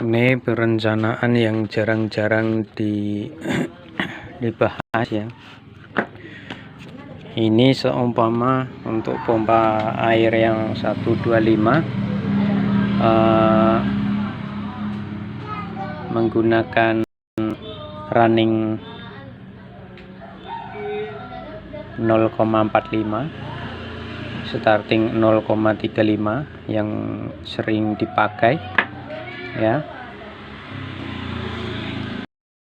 Ini perencanaan yang jarang-jarang dibahas ya. Ini seumpama untuk pompa air yang 125 menggunakan running 0,45, starting 0,35 yang sering dipakai ya.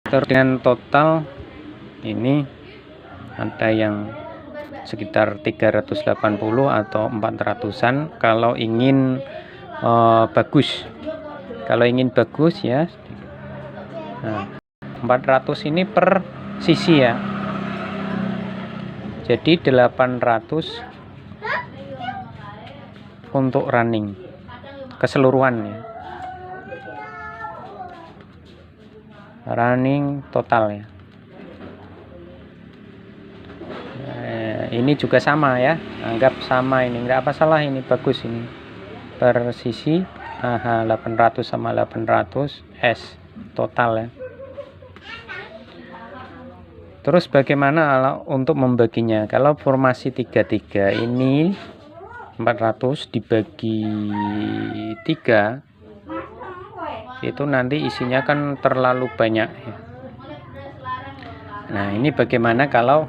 Terus dengan total ini ada yang sekitar 380 atau 400-an kalau ingin bagus. Kalau ingin bagus ya. Nah, 400 ini per sisi ya. Jadi 800 untuk running keseluruhan ya. Running total ya. Ini juga sama ya, anggap sama, ini enggak apa salah, ini bagus ini per sisi. 800 sama 800 S total ya. Terus bagaimana untuk membaginya? Kalau formasi 33 ini 400 dibagi 3 itu nanti isinya kan terlalu banyak ya. Nah, ini bagaimana kalau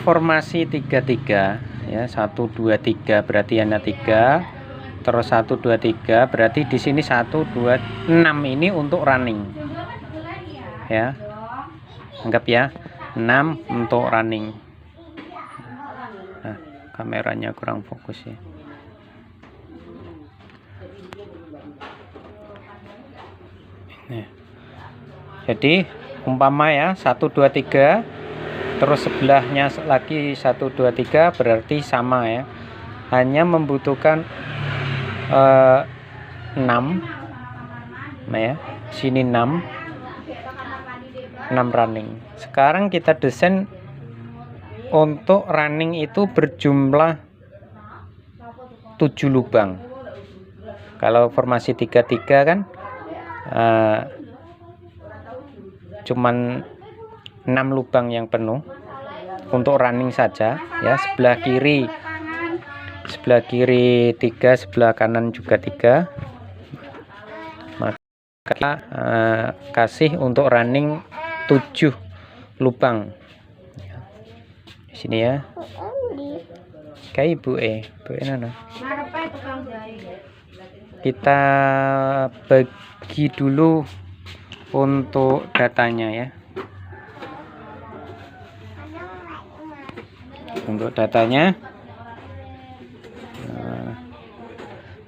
formasi 33 ya, 1 2 3 berarti hanya 3, terus 1 2 3 berarti di sini 1 2 6 ini untuk running ya. Anggap ya 6 untuk running. Nah, kameranya kurang fokus ya. Nih. Jadi umpama ya 1 2 3 terus sebelahnya lagi 1 2 3 berarti sama ya. Hanya membutuhkan 6. Nah ya, sini 6 running. Sekarang kita desain untuk running itu berjumlah 7 lubang. Kalau formasi 33 kan cuman 6 lubang yang penuh untuk running saja ya. Sebelah kiri 3, sebelah kanan juga 3. Maka kasih untuk running 7 lubang di sini ya. Kayak ibu nana. Kita bagi dulu untuk datanya ya. Untuk datanya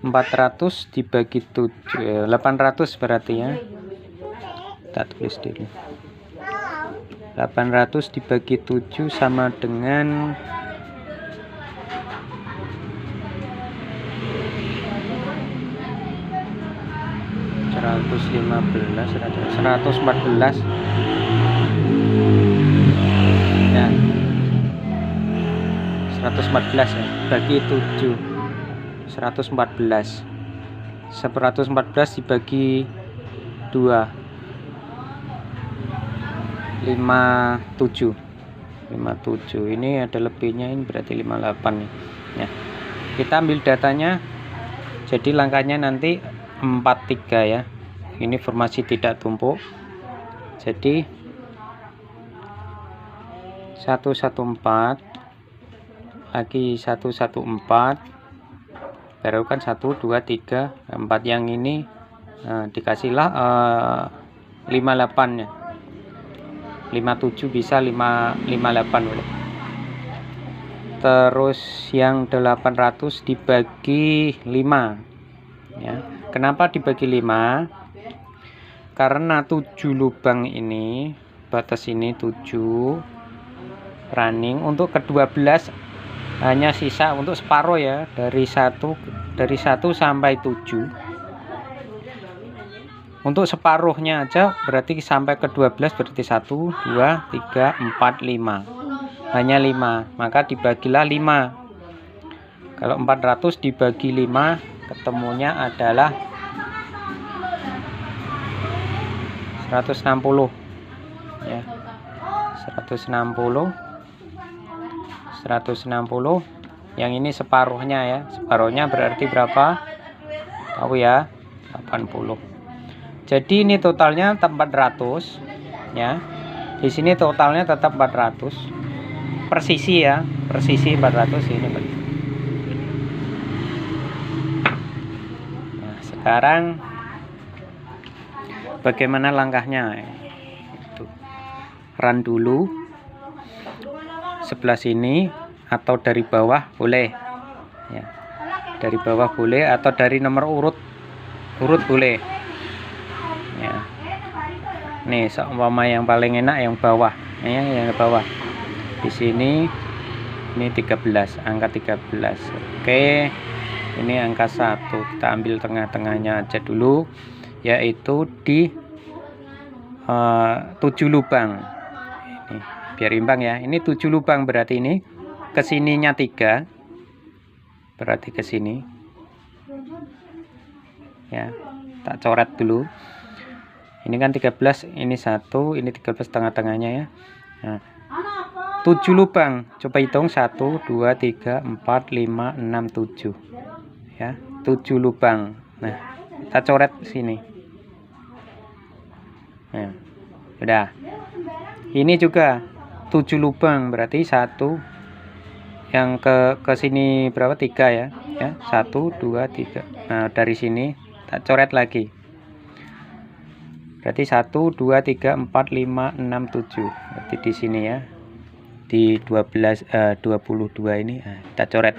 400 dibagi 7, 800 berarti ya. Kita tulis dulu. 800 dibagi 7 sama dengan 114 ya. 114 ya, bagi 7 114. 114 dibagi 2 57. Ini ada lebihnya, ini berarti 58 nih ya. Kita ambil datanya. Jadi langkahnya nanti 43 ya. Ini formasi tidak tumpuk. Jadi 114 lagi 114 baru kan 1 2 3 4 yang ini dikasihlah 58 ya. 57 bisa 58 boleh. Terus yang 800 dibagi 5 ya. Kenapa dibagi 5? Karena 7 lubang ini, batas ini 7 running, untuk ke-12 hanya sisa untuk separuh ya, dari 1 sampai 7. Untuk separuhnya aja berarti sampai ke-12 berarti 1 2 3 4 5. Hanya 5, maka dibagilah 5. Kalau 400 dibagi 5 ketemunya adalah 160 ya, 160, 160. Yang ini separuhnya ya, separuhnya berarti berapa? Tahu ya, 80. Jadi ini totalnya tetap 400 ya. Di sini totalnya tetap 400 per sisi ya, per sisi 400 ini. Nah, sekarang bagaimana langkahnya? Itu run dulu sebelah sini atau dari bawah boleh ya, dari bawah boleh atau dari nomor urut boleh ya. Nih seumpama yang paling enak yang bawah ya, yang bawah di sini ini 13, angka 13. Oke, ini angka 1 kita ambil tengah-tengahnya aja dulu, yaitu di 7 lubang ini, biar imbang ya. Ini 7 lubang berarti ini kesininya 3, berarti ke sini ya, tak coret dulu. Ini kan 13, ini 1, ini 13 tengah-tengahnya ya. Nah, 7 lubang, coba hitung 1 2 3 4 5 6 7 ya, 7 lubang. Nah, kita coret sini. Nah, udah. Ini juga 7 lubang, berarti 1 yang ke sini berapa? 3 ya. Ya, 1 2 3. Nah, dari sini tak coret lagi. Berarti 1 2 3 4 5 6 7. Berarti di sini ya. Di 22 ini kita coret.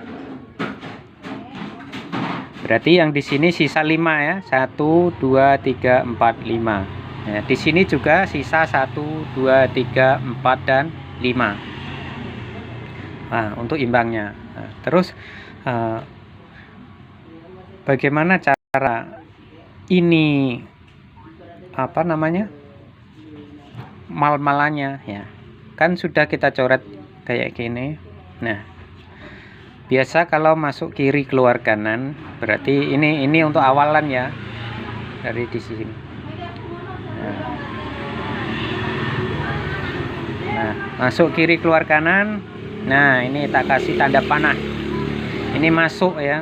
Berarti yang di sini sisa 5 ya. 1 2 3 4 5. Nah, di sini juga sisa 1 2 3 4 dan 5. Nah, untuk imbangnya. Nah, terus bagaimana cara ini apa namanya, mal-malannya ya, kan sudah kita coret kayak gini. Nah, biasa kalau masuk kiri keluar kanan, berarti ini untuk awalan ya, dari di sini. Nah, masuk kiri keluar kanan. Nah, ini tak kasih tanda panah. Ini masuk ya.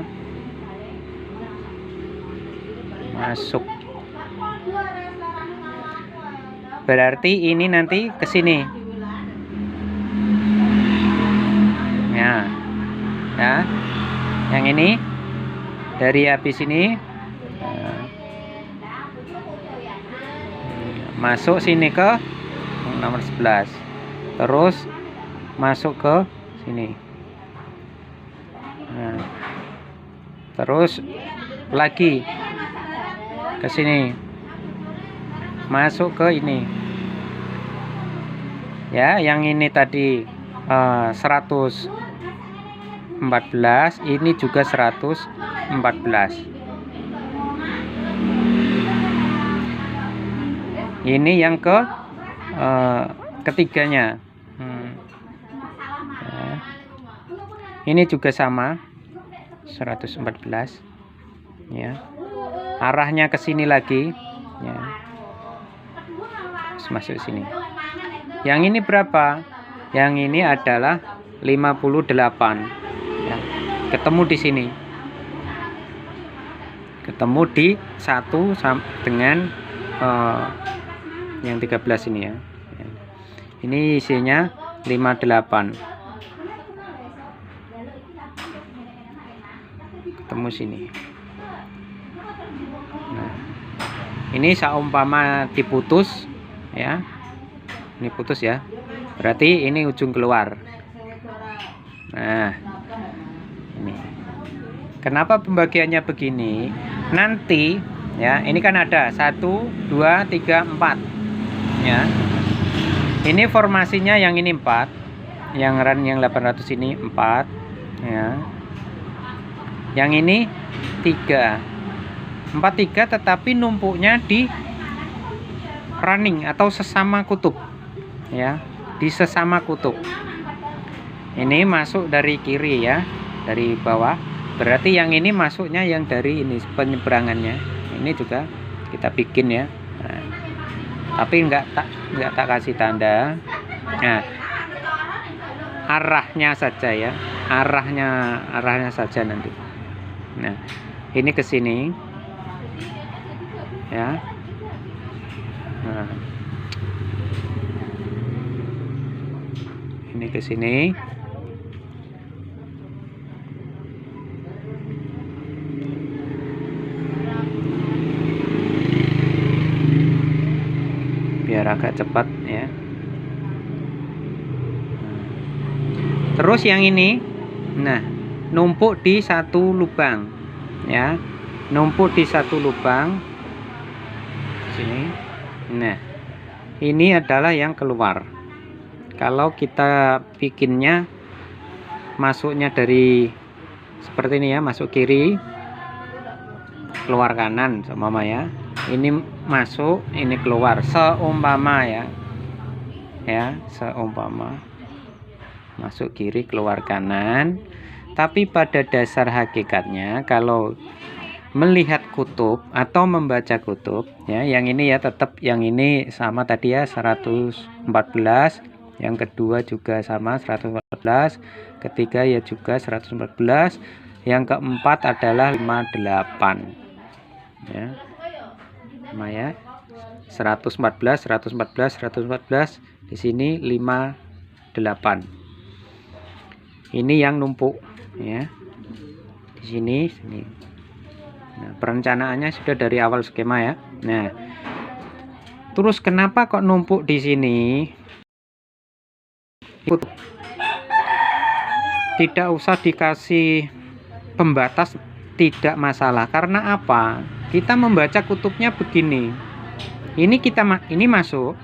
Masuk. Berarti ini nanti ke sini. Ya. Ya. Yang ini dari habis ini masuk sini ke nomor 11. Terus masuk ke sini. Nah, terus lagi ke sini, masuk ke ini ya. Yang ini tadi 114, ini juga 114. Ini yang ketiganya. Ini juga sama 114 ya. Arahnya ke sini lagi ya. Terus masuk sini. Yang ini berapa? Yang ini adalah 58 ya. Ketemu di sini. Ketemu di 1 dengan yang 13 ini ya. Ini isinya 58. Ketemu sini. Nah, ini seumpama diputus ya. Ini putus ya. Berarti ini ujung keluar. Nah, ini. Kenapa pembagiannya begini? Nanti ya, ini kan ada 1 2 3 4 ya. Ini formasinya yang ini 4. Yang run yang 800 ini 4 ya. Yang ini 3. 4 3, tetapi numpuknya di running atau sesama kutub ya, di sesama kutub. Ini masuk dari kiri ya, dari bawah. Berarti yang ini masuknya yang dari ini penyeberangannya. Ini juga kita bikin ya. Nah, tapi nggak tak kasih tanda. Nah, arahnya saja ya, arahnya saja nanti. Nah, ini ke sini ya. Nah, ini ke sini. Biar agak cepat ya. Terus yang ini, nah, numpuk di satu lubang ya, numpuk di satu lubang sini. Nah, ini adalah yang keluar. Kalau kita bikinnya masuknya dari seperti ini ya, masuk kiri, keluar kanan seumpama ya. Ini masuk, ini keluar seumpama ya. Ya, seumpama masuk kiri, keluar kanan. Tapi pada dasar hakikatnya kalau melihat kutub atau membaca kutub ya, yang ini ya tetap yang ini sama tadi ya 114, yang kedua juga sama 114, ketiga ya juga 114, yang keempat adalah 58 ya. Sama ya, 114 di sini 58. Ini yang numpuk ya, di sini. Nah, perencanaannya sudah dari awal skema ya. Nah, terus kenapa kok numpuk di sini? Tidak usah dikasih pembatas, tidak masalah. Karena apa? Kita membaca kutubnya begini. Ini ini masuk.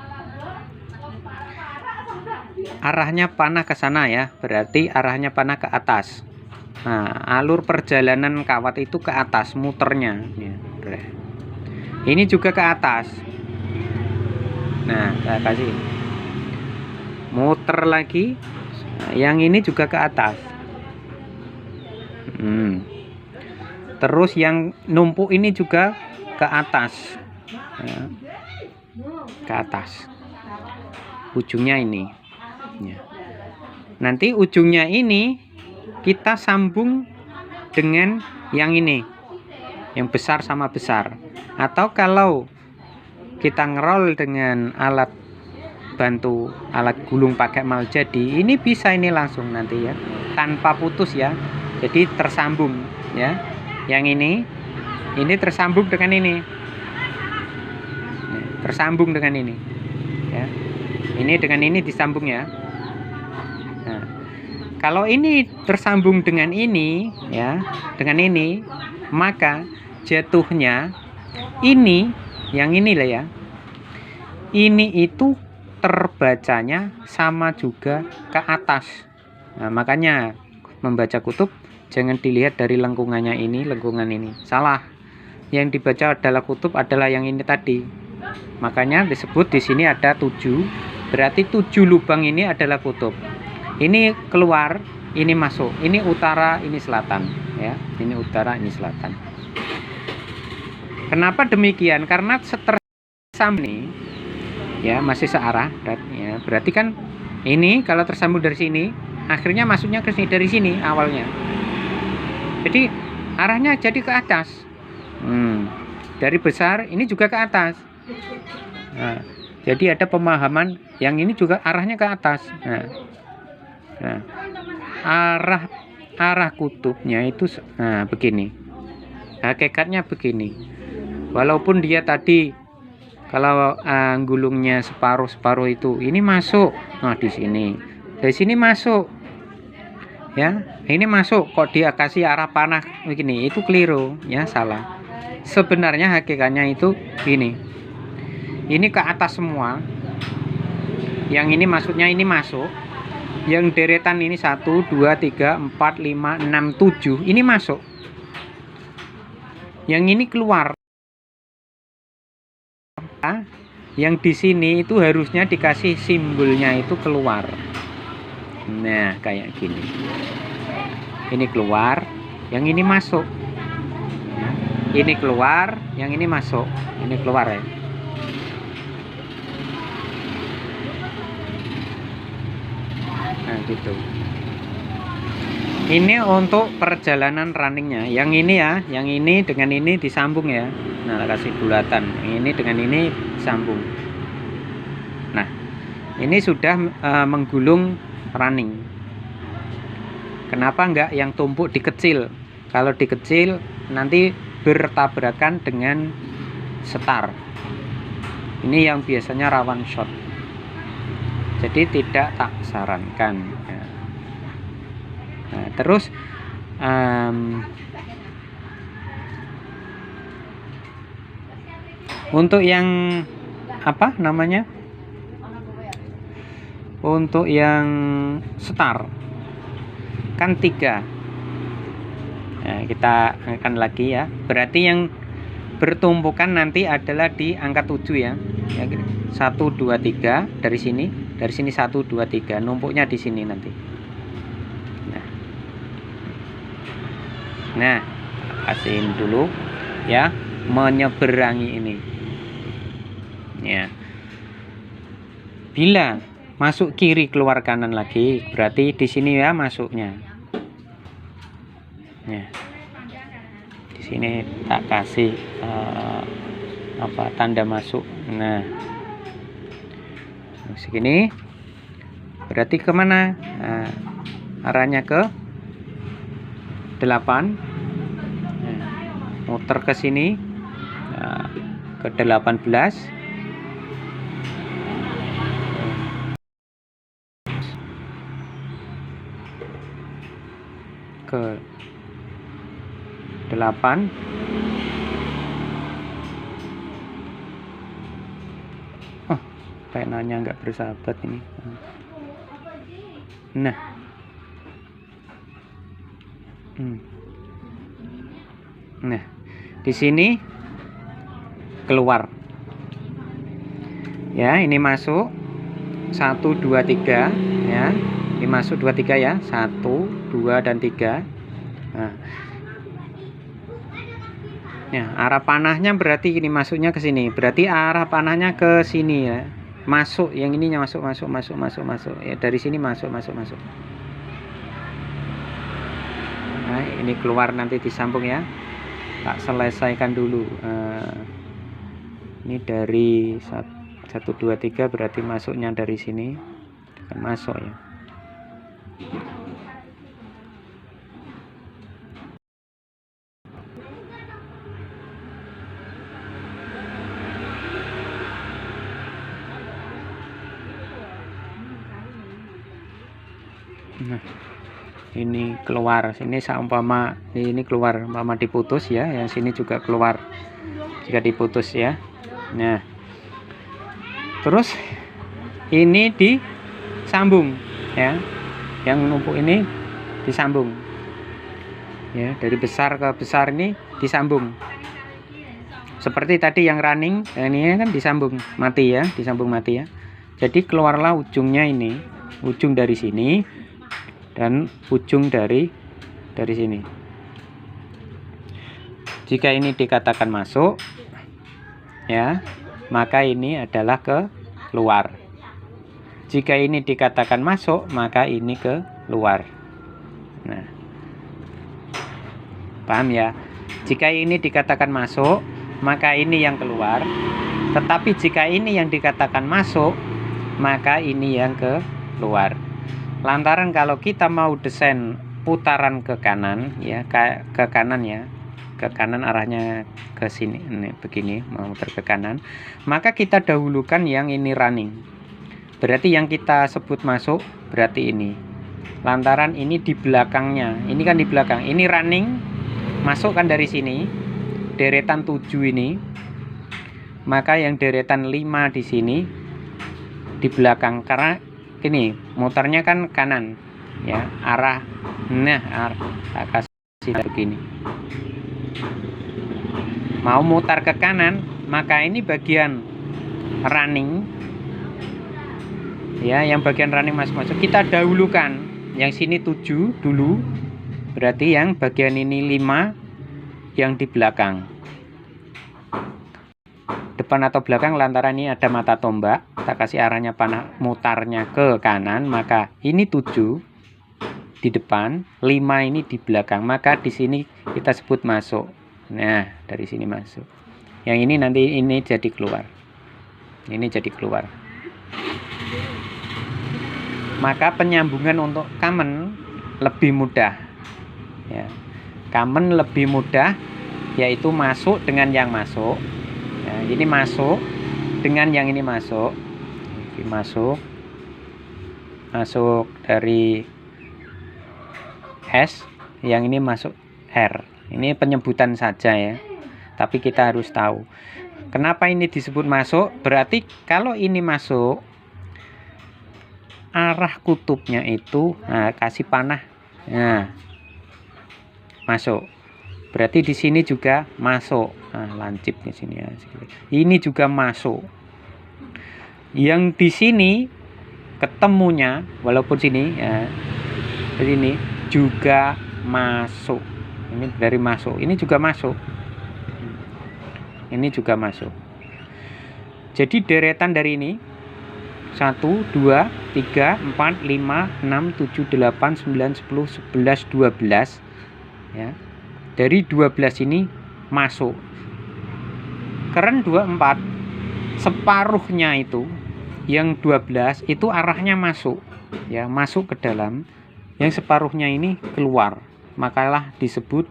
Arahnya panah ke sana ya, berarti arahnya panah ke atas. Nah, alur perjalanan kawat itu ke atas muternya ya. Ini juga ke atas. Nah, saya kasih muter lagi. Nah, yang ini juga ke atas. Terus yang numpuk ini juga ke atas ya. Ke atas ujungnya ini ya. Nanti ujungnya ini kita sambung dengan yang ini, yang besar sama besar. Atau kalau kita ngerol dengan alat bantu, alat gulung pakai maljadi, ini bisa ini langsung nanti ya, tanpa putus ya. Jadi tersambung ya. Yang ini tersambung dengan ini. Tersambung dengan ini ya. Ini dengan ini disambung ya. Nah, kalau ini tersambung dengan ini ya, dengan ini, maka jatuhnya ini, yang ini lah ya, ini itu terbacanya sama juga ke atas. Nah, makanya membaca kutub jangan dilihat dari lengkungannya ini, lengkungan ini salah. Yang dibaca adalah kutub adalah yang ini tadi. Makanya disebut di sini ada 7, berarti 7 lubang ini adalah kutub. Ini keluar, ini masuk, ini utara, ini selatan ya, ini utara, ini selatan. Kenapa demikian? Karena tersambung nih ya, masih searah ya, berarti kan ini kalau tersambung dari sini akhirnya masuknya ke sini dari sini awalnya, jadi arahnya jadi ke atas. Dari besar ini juga ke atas. Nah, jadi ada pemahaman yang ini juga arahnya ke atas. Nah, arah kutubnya itu begini, hakikatnya begini. Walaupun dia tadi kalau gulungnya separuh itu ini masuk, nah di sini, dari sini masuk ya, ini masuk, kok dia kasih arah panah begini, itu keliru ya, salah. Sebenarnya hakikatnya itu gini, ini ke atas semua, yang ini maksudnya ini masuk. Yang deretan ini 1, 2, 3, 4, 5, 6, 7 ini masuk. Yang ini keluar. Yang di sini itu harusnya dikasih simbolnya itu keluar. Nah, kayak gini. Ini keluar, yang ini masuk. Ini keluar, yang ini masuk. Ini keluar ya. Nah gitu. Ini untuk perjalanan runningnya. Yang ini ya, yang ini dengan ini disambung ya. Nah kasih bulatan. Ini dengan ini disambung. Nah ini sudah menggulung running. Kenapa enggak yang tumpuk dikecil? Kalau dikecil nanti bertabrakan dengan setar. Ini yang biasanya rawan short. Jadi tidak tak sarankan. Nah, terus untuk yang apa namanya? Untuk yang setar kan 3. Nah, kita akan lagi ya. Berarti yang bertumpukan nanti adalah di angka 7 ya. 1 2 3 dari sini 1 2 3 numpuknya di sini nanti. Nah, kasihin dulu ya, menyeberangi ini. Ya. Bila masuk kiri keluar kanan lagi, berarti di sini ya masuknya. Ya. Di sini tak kasih tanda masuk. Nah, segini berarti kemana? Nah, arahnya ke 8. Nah, muter ke sini. Nah, ke 18. Ke 8. Oh, penanya nggak bersahabat ini. Nah, nah di sini keluar ya, ini masuk 1 2 3 ya, ini masuk 2 3 ya, 1 2 dan 3. Nah, ya arah panahnya berarti ini masuknya ke sini, berarti arah panahnya ke sini ya, masuk yang ininya masuk ya, dari sini masuk. Nah, ini keluar nanti disambung ya, tak selesaikan dulu. Ini dari 1 2 3 berarti masuknya dari sini akan masuk ya. Nah, ini keluar sini seumpama ini keluar umpama diputus ya, yang sini juga keluar jika diputus ya. Nah, terus ini disambung ya, yang numpuk ini disambung ya, dari besar ke besar ini disambung seperti tadi yang running. Ini kan disambung mati ya, disambung mati ya. Jadi keluarlah ujungnya ini, ujung dari sini dan ujung dari sini. Jika ini dikatakan masuk ya, maka ini adalah keluar. Jika ini dikatakan masuk, maka ini keluar. Nah, paham ya? Jika ini dikatakan masuk, maka ini yang keluar. Tetapi jika ini yang dikatakan masuk, maka ini yang keluar. Lantaran kalau kita mau desain putaran ke kanan ya, ke kanan ya, ke kanan arahnya ke sini, ini begini mau muter ke kanan, maka kita dahulukan yang ini running. Berarti yang kita sebut masuk berarti ini. Lantaran ini di belakangnya, ini kan di belakang, ini running, masuk kan dari sini, deretan 7 ini, maka yang deretan 5 di sini di belakang, karena ini muternya kan kanan ya, arah. Nah, tak kasih begini, mau mutar ke kanan, maka ini bagian running ya, yang bagian running masuk kita dahulukan yang sini 7 dulu, berarti yang bagian ini 5 yang di belakang. depan atau belakang lantaran ini ada mata tombak. Kita kasih arahnya panah mutarnya ke kanan, maka ini 7 di depan, 5 ini di belakang, maka di sini kita sebut masuk. Nah, dari sini masuk. Yang ini nanti ini jadi keluar. Ini jadi keluar. Maka penyambungan untuk kamen lebih mudah. Ya. Kamen lebih mudah, yaitu masuk dengan yang masuk. Ya, ini masuk dengan yang ini masuk. Ini masuk dari S, yang ini masuk R. Ini penyebutan saja ya. Tapi kita harus tahu. Kenapa ini disebut masuk? Berarti kalau ini masuk, arah kutubnya itu, nah, kasih panah. Nah, masuk. Berarti di sini juga masuk. Nah, lancip di sini ya. Ini juga masuk. Yang di sini ketemunya, walaupun sini ya, di sini juga masuk. Ini dari masuk. Ini juga masuk. Ini juga masuk. Jadi deretan dari ini 1, 2, 3, 4, 5, 6, 7, 8, 9, 10, 11, 12 ya. Dari 12 ini masuk. Keren 24 separuhnya itu, yang 12 itu arahnya masuk ya, masuk ke dalam. Yang separuhnya ini keluar, makalah disebut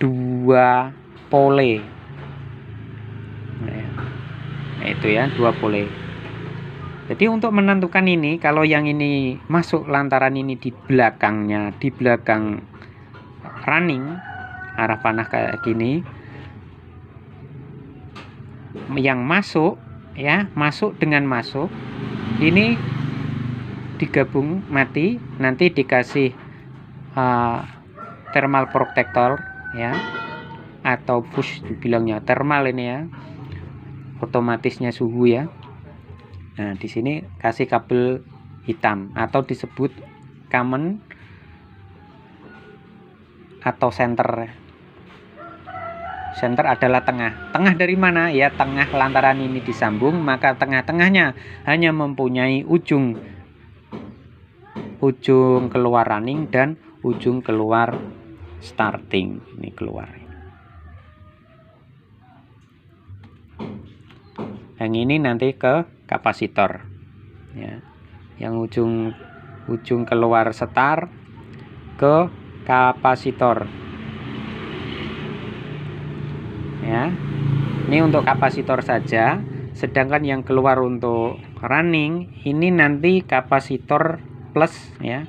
2 pole. Nah, itu ya, 2 pole. Jadi untuk menentukan ini, kalau yang ini masuk lantaran ini di belakangnya, di belakang running, arah panah kayak gini, yang masuk ya, masuk dengan masuk, ini digabung mati, nanti dikasih thermal protector ya, atau push dibilangnya thermal ini ya, otomatisnya suhu ya. Nah, di sini kasih kabel hitam atau disebut common atau center. Center adalah tengah. Tengah dari mana? Ya, tengah lantaran ini disambung, maka tengah-tengahnya hanya mempunyai ujung keluar running dan ujung keluar starting. Ini keluar. Yang ini nanti ke kapasitor ya. Yang ujung keluar start ke kapasitor ya. Ini untuk kapasitor saja, sedangkan yang keluar untuk running ini nanti kapasitor plus ya,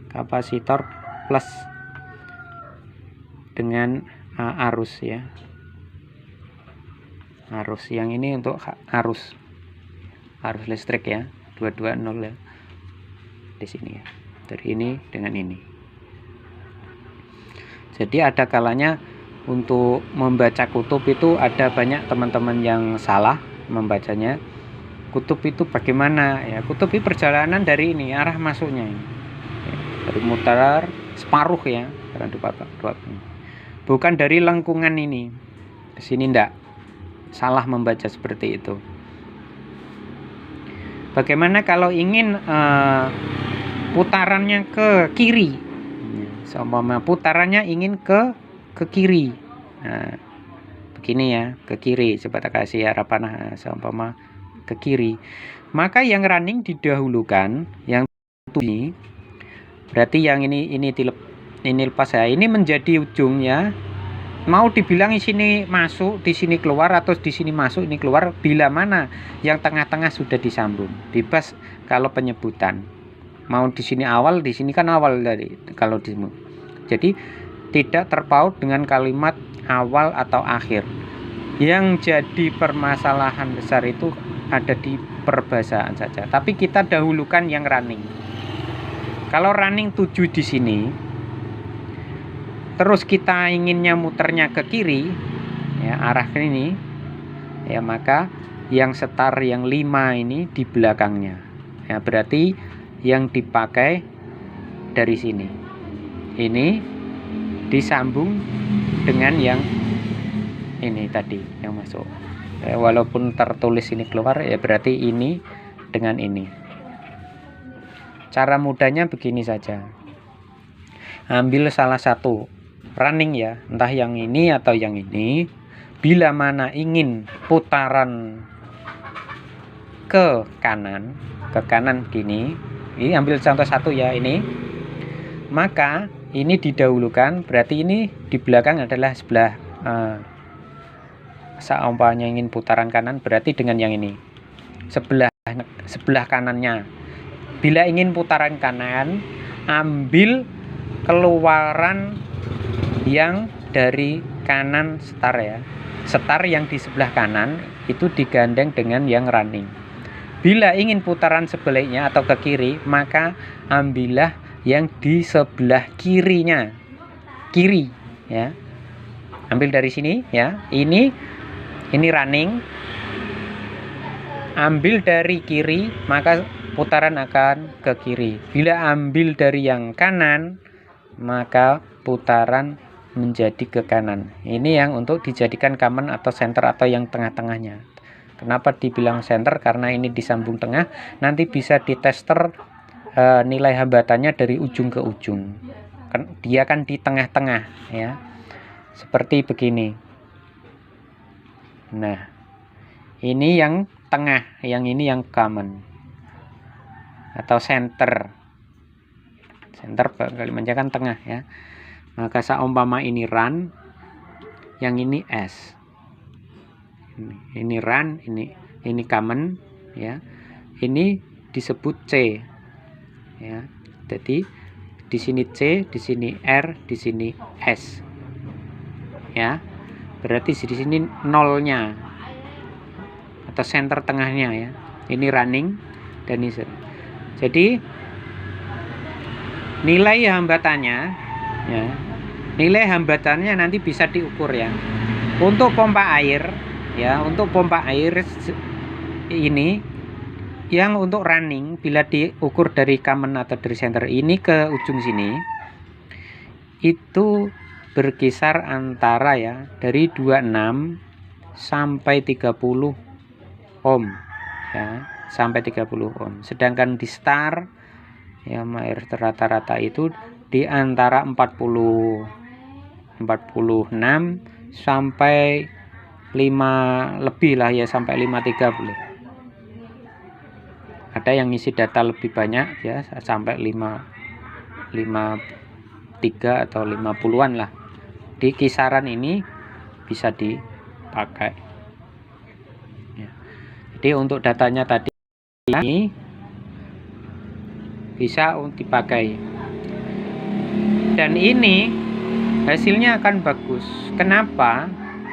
kapasitor plus dengan arus ya, arus. Yang ini untuk arus listrik ya, 220 ya, di sini ya, dari ini dengan ini. Jadi ada kalanya untuk membaca kutub itu ada banyak teman-teman yang salah membacanya. Kutub itu bagaimana ya? Kutub itu perjalanan dari ini, arah masuknya ini. Dari mutar separuh ya, bukan dari lengkungan ini. Di sini enggak. Salah membaca seperti itu. Bagaimana kalau ingin putarannya ke kiri? Seumpama putarannya ingin ke kiri. Nah, begini ya, ke kiri. Coba kita kasih arah panah seumpama ke kiri. Maka yang running didahulukan, yang ini berarti yang ini lepas ya. Ini menjadi ujung ya. Mau dibilang di sini masuk, di sini keluar, atau di sini masuk, ini keluar, bila mana yang tengah-tengah sudah disambung. Bebas kalau penyebutan. Mau di sini awal, di sini kan awal dari kalau di sini. Jadi tidak terpaut dengan kalimat awal atau akhir. Yang jadi permasalahan besar itu ada di perbahasaan saja. Tapi kita dahulukan yang running. Kalau running 7 di sini, terus kita inginnya muternya ke kiri ya, arah ke ini ya, maka yang setar yang 5 ini di belakangnya ya, berarti yang dipakai dari sini ini disambung dengan yang ini tadi yang masuk. Walaupun tertulis ini keluar, ya berarti ini dengan ini. Cara mudahnya begini saja. Ambil salah satu running ya, entah yang ini atau yang ini. Bila mana ingin putaran ke kanan gini, ini ambil contoh satu ya, ini. Maka ini didahulukan, berarti ini di belakang adalah sebelah seumpamanya ingin putaran kanan, berarti dengan yang ini sebelah kanannya. Bila ingin putaran kanan, ambil keluaran yang dari kanan setar ya. Setar yang di sebelah kanan itu digandeng dengan yang running. Bila ingin putaran sebaliknya atau ke kiri, maka ambillah yang di sebelah kirinya, kiri ya. Ambil dari sini ya. Ini running. Ambil dari kiri, maka putaran akan ke kiri. Bila ambil dari yang kanan, maka putaran menjadi ke kanan. Ini yang untuk dijadikan common atau center atau yang tengah-tengahnya. Kenapa dibilang center? Karena ini disambung tengah, nanti bisa ditester nilai hambatannya dari ujung ke ujung. Dia kan di tengah-tengah ya. Seperti begini. Nah, ini yang tengah, yang ini yang common atau center. Center kalimatnya kan tengah ya. Maka seumpama ini run, yang ini S. Ini run, ini common ya. Ini disebut C. Ya. Jadi di sini C, di sini R, di sini S. Ya. Berarti di sini nolnya atau center tengahnya ya. Ini running dan ini. Jadi nilai hambatannya ya. Nilai hambatannya nanti bisa diukur ya. Untuk pompa air ya, untuk pompa air ini yang untuk running, bila diukur dari common atau dari center ini ke ujung sini, itu berkisar antara ya dari 26 sampai 30 ohm ya, sampai 30 ohm. Sedangkan di star ya air rata-rata itu di antara 46 sampai 5 lebih lah ya, sampai 53 boleh. Ada yang ngisi data lebih banyak ya, sampai 53 atau 50-an lah. Di kisaran ini bisa dipakai ya. Jadi untuk datanya tadi ini bisa dipakai, dan ini hasilnya akan bagus. Kenapa?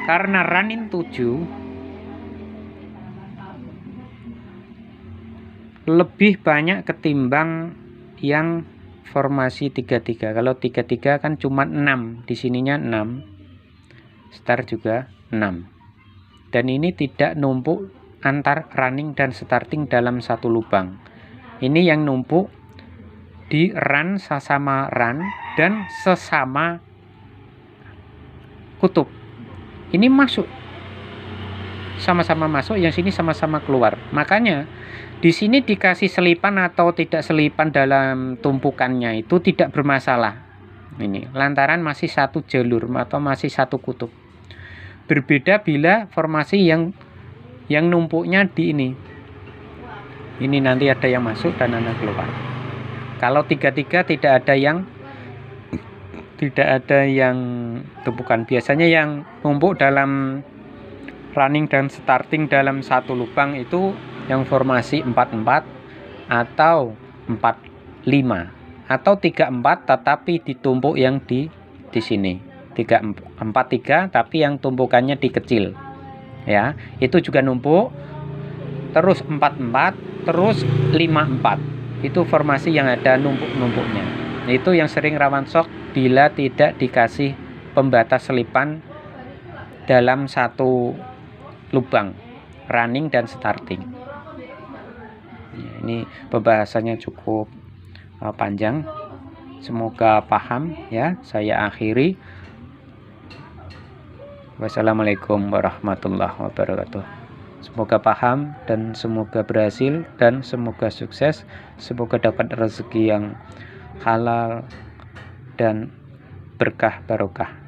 Karena running 7 lebih banyak ketimbang yang formasi 33. Kalau 33 kan cuma 6, di sininya 6. Start juga 6. Dan ini tidak numpuk antar running dan starting dalam satu lubang. Ini yang numpuk di run sesama run dan sesama kutub. Ini masuk, sama-sama masuk, yang sini sama-sama keluar. Makanya di sini dikasih selipan atau tidak selipan dalam tumpukannya itu tidak bermasalah. Ini lantaran masih satu jalur atau masih satu kutub. Berbeda bila formasi yang numpuknya di ini. Ini nanti ada yang masuk dan ada keluar. Kalau 33 tidak ada yang tumpukan. Biasanya yang numpuk dalam running dan starting dalam satu lubang itu yang formasi 44 atau 45 atau 34 tetapi ditumpuk yang di sini 43 tapi yang tumpukannya dikecil ya, itu juga numpuk. Terus 44 terus 54 itu formasi yang ada numpuk-numpuknya. Itu yang sering rawan shock bila tidak dikasih pembatas selipan dalam satu lubang running dan starting. Ya, ini pembahasannya cukup panjang. Semoga paham ya. Saya akhiri. Wassalamualaikum warahmatullahi wabarakatuh. Semoga paham dan semoga berhasil dan semoga sukses, semoga dapat rezeki yang halal dan berkah barokah.